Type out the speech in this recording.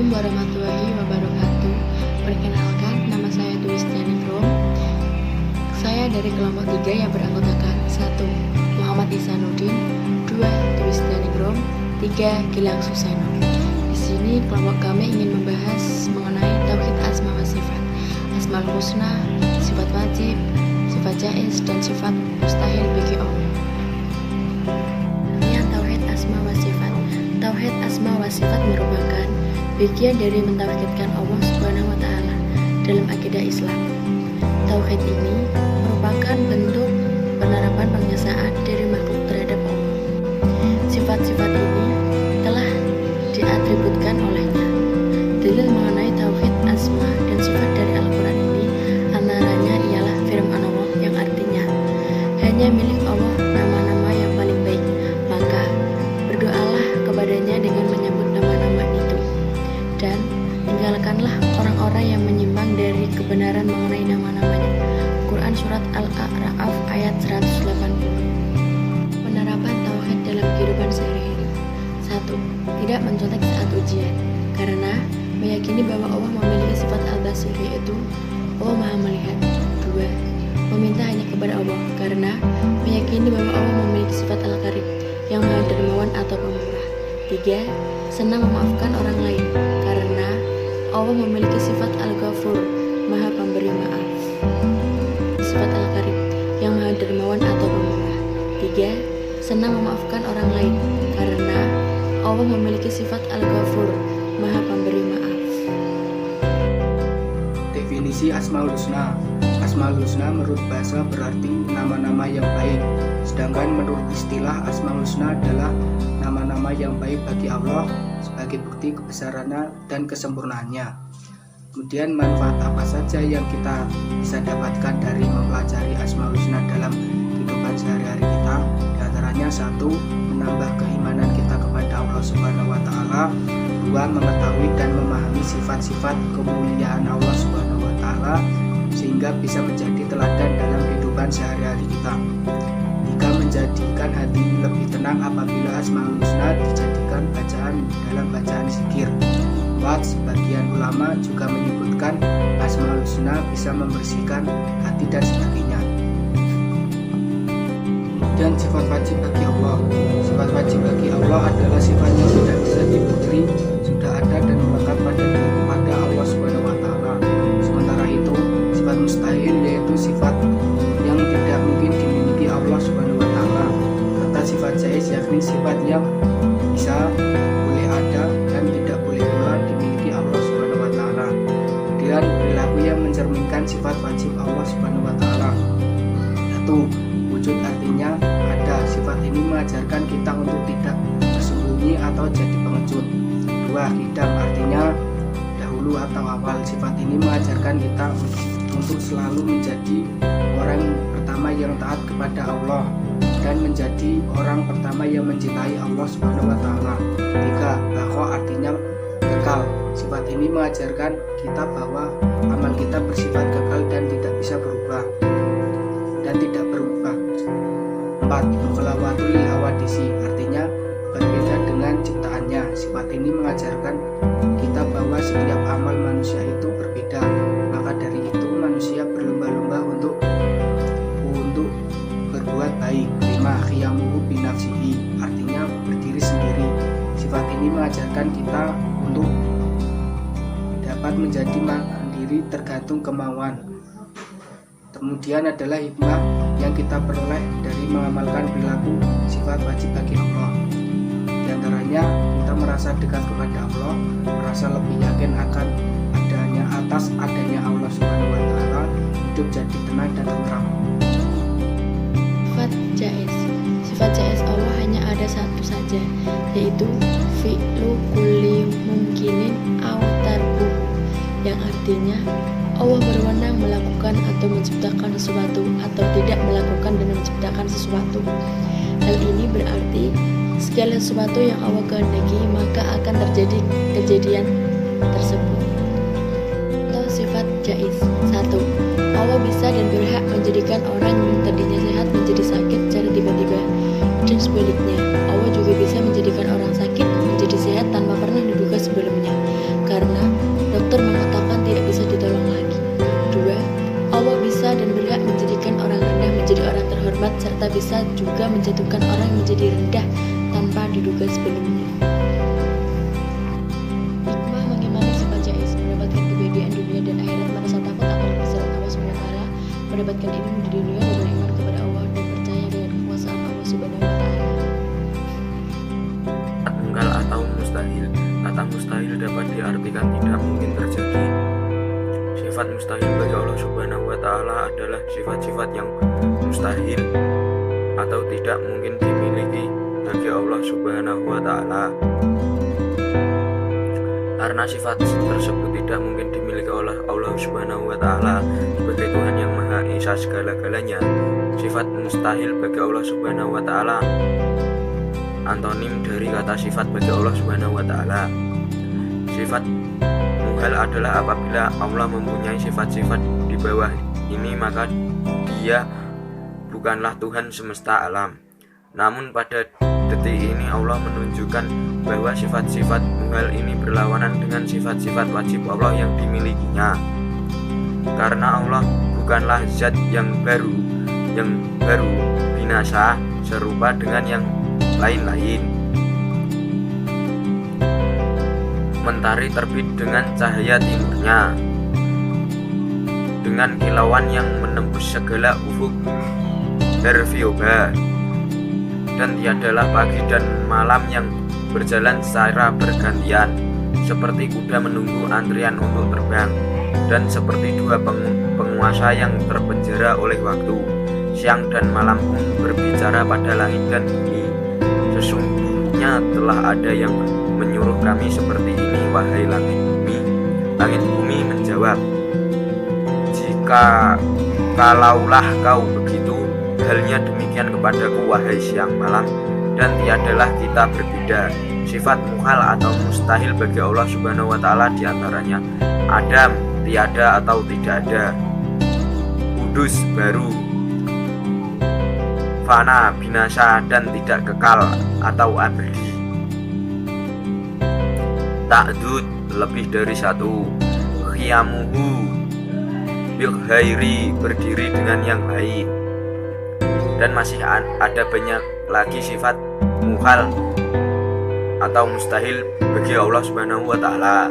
Assalamualaikum warahmatullahi wabarakatuh. Perkenalkan, nama saya Tulistiani Krom. Saya dari kelompok 3 yang beranggotakan 1. Muhammad Ihsanuddin, 2. Tulistiani Krom, 3. Gilang Suseno. Di sini kelompok kami ingin membahas mengenai tauhid asma wa sifat, asmaul husna, sifat wajib, sifat jaiz, dan sifat mustahil bagi Allah. Tauhid asma wa sifat. Tauhid asma wa sifat merupakan bagian dari mentauhidkan Allah Subhanahu wa taala dalam akidah Islam. Tauhid ini merupakan bentuk penerapan pengesaan dari makhluk terhadap Allah. Sifat-sifat ini telah diatributkan olehnya. Dalil mengenai tauhid asma dan sifat dari Al-Qur'an ini antaranya ialah firman Allah yang artinya, hanya milik Allah nama-nama yang paling baik, maka berdoalah kepadanya dengan menyebut nama-nama itu, dan tinggalkanlah orang-orang yang menyimpang dari kebenaran mengenai nama-namanya. Quran Surat Al-A'raf ayat 180. Penerapan tauhid dalam kehidupan sehari-hari. 1. Tidak mencontek saat ujian, karena meyakini bahwa Allah memiliki sifat al-basir, yaitu Allah maha melihat. 2. Meminta hanya kepada Allah, karena meyakini bahwa Allah memiliki sifat al-qarib, yang maha dermawan atau pemurah. 3. Senang memaafkan orang lain, karena Allah memiliki sifat al-ghafur, maha pemberi maaf. Sifat al-qarib, yang maha dermawan atau pemurah. 3. Senang memaafkan orang lain, karena Allah memiliki sifat al-ghafur, maha pemberi maaf. Definisi Asmaul Husna. Asmaul Husna menurut bahasa berarti nama-nama yang baik. Sedangkan menurut istilah Asmaul Husna adalah nama-nama yang baik bagi Allah sebagai bukti kebesarannya dan kesempurnaannya. Kemudian manfaat apa saja yang kita bisa dapatkan dari mempelajari Asmaul Husna dalam kehidupan sehari-hari kita? Di antaranya 1. Menambah keimanan kita kepada Allah Subhanahu wa taala. 2. Mengetahui dan memahami sifat-sifat kemuliaan Allah Subhanahu wa taala sehingga bisa menjadi teladan dalam kehidupan sehari-hari kita. 3. Menjadikan hati lebih tenang apabila Asmaul Husna dijadikan bacaan dalam bacaan zikir. 4. Sebagian ulama juga menyebutkan Asmaul Husna bisa membersihkan hati dan sebagainya. Dan sifat wajib bagi Allah. Sifat wajib bagi Allah adalah sifat yang tidak bisa dipungkiri, sudah ada dan melekat pada Allah Subhanahu wa taala. Sementara itu, sifat mustahil yaitu sifat yang tidak mungkin dimiliki Allah Subhanahu wa taala. Serta sifat jaiz yakni sifat yang bisa boleh ada dan tidak boleh pula dimiliki Allah Subhanahu wa taala. Kemudian perilaku yang mencerminkan sifat wajib Allah Subhanahu wa taala. 1. Wujud artinya ada. Sifat ini mengajarkan kita untuk tidak bersembunyi atau jadi pengecut. 2. Hidam artinya dahulu atau awal. Sifat ini mengajarkan kita untuk selalu menjadi orang pertama yang taat kepada Allah dan menjadi orang pertama yang mencintai Allah Subhanahu wa taala. 3. Baqa artinya kekal. Sifat ini mengajarkan kita bahwa amal kita bersifat kekal dan tidak bisa berubah dan tidak berubah. 4. Mukhlawatul hawadisi artinya berbeda dengan ciptaannya. Sifat ini mengajarkan kita bahwa setiap amal manusia itu berbeda. Maka dari itu manusia berlomba-lomba untuk berbuat baik. 5. Khiyamuhu binafsihi artinya berdiri sendiri. Sifat ini mengajarkan kita untuk dapat menjadi mandiri tergantung kemauan. Kemudian adalah hikmah yang kita peroleh dari mengamalkan perilaku sifat wajib bagi Allah. Di antaranya kita merasa dekat kepada Allah, merasa lebih yakin akan adanya Allah Subhanahu wa taala, hidup jadi tenang dan tentram. Sifat jaiz. Sifat jaiz Allah hanya ada satu saja, yaitu fi'lu kulli mumkinin aw tarku, yang artinya Allah berwenang melakukan atau menciptakan sesuatu atau tidak melakukan dan menciptakan sesuatu. Hal ini berarti segala sesuatu yang Allah kehendaki maka akan terjadi kejadian tersebut. Atau sifat jaiz. 1. Allah bisa dan berhak menjadikan orang yang tadinya sehat menjadi sakit secara tiba-tiba, dan sebaliknya Allah juga bisa menjadikan orang sakit menjadi sehat tanpa pernah diduga sebelumnya. Karena Aflatun mengatakan tidak bisa ditolong lagi. 2. Allah bisa dan berhak menjadikan orang rendah menjadi orang terhormat, serta bisa juga menjatuhkan orang menjadi rendah tanpa diduga sebelumnya. Hikmah mengimani sifat jais, mendapatkan kebahagiaan dunia dan akhirat, merasa takut akan kebesaran Allah SWT, mendapatkan ilmu di dunia dan beriman kepada Allah dan percaya dengan kekuasaan Allah Subhanahu wa Ta'ala. Tunggal atau mustahil. Kata mustahil dapat diartikan tidak mungkin terjadi. Sifat mustahil bagi Allah Subhanahu wa Ta'ala adalah sifat-sifat yang mustahil atau tidak mungkin dimiliki bagi Allah Subhanahu wa Ta'ala. Karena sifat tersebut tidak mungkin dimiliki oleh Allah Subhanahu wa Ta'ala sebagai Tuhan yang Maha Esa segala-galanya, sifat mustahil bagi Allah Subhanahu wa Ta'ala antonim dari kata sifat bagi Allah Subhanahu wa Ta'ala. Sifat muhal adalah apabila Allah mempunyai sifat-sifat di bawah ini, maka Dia bukanlah Tuhan semesta alam. Namun pada detik ini Allah menunjukkan bahwa sifat-sifat muhal ini berlawanan dengan sifat-sifat wajib Allah yang dimilikinya. Karena Allah bukanlah zat yang baru binasa serupa dengan yang lain-lain. Mentari terbit dengan cahaya timurnya, dengan kilauan yang menembus segala ufuk bervioba, dan tiadalah pagi dan malam yang berjalan secara bergantian, seperti kuda menunggu antrian untuk terbang, dan seperti dua penguasa yang terpenjara oleh waktu. Siang dan malam pun berbicara pada langit dan bumi. Sesungguhnya telah ada yang menyuruh kami seperti ini, wahai langit bumi. Langit bumi menjawab, kalaulah kau begitu, halnya demikian kepadaku, wahai siang malam, dan tiadalah kita berbeda. Sifat muhal atau mustahil bagi Allah Subhanahu wa Ta'ala diantaranya adam, tiada atau tidak ada; kudus, baru; fana, binasa dan tidak kekal atau abadi; ta'dud, lebih dari satu; khiyamuhu, bilghairi, berdiri dengan yang lain. Dan masih ada banyak lagi sifat muhal atau mustahil bagi Allah Subhanahu wa Ta'ala.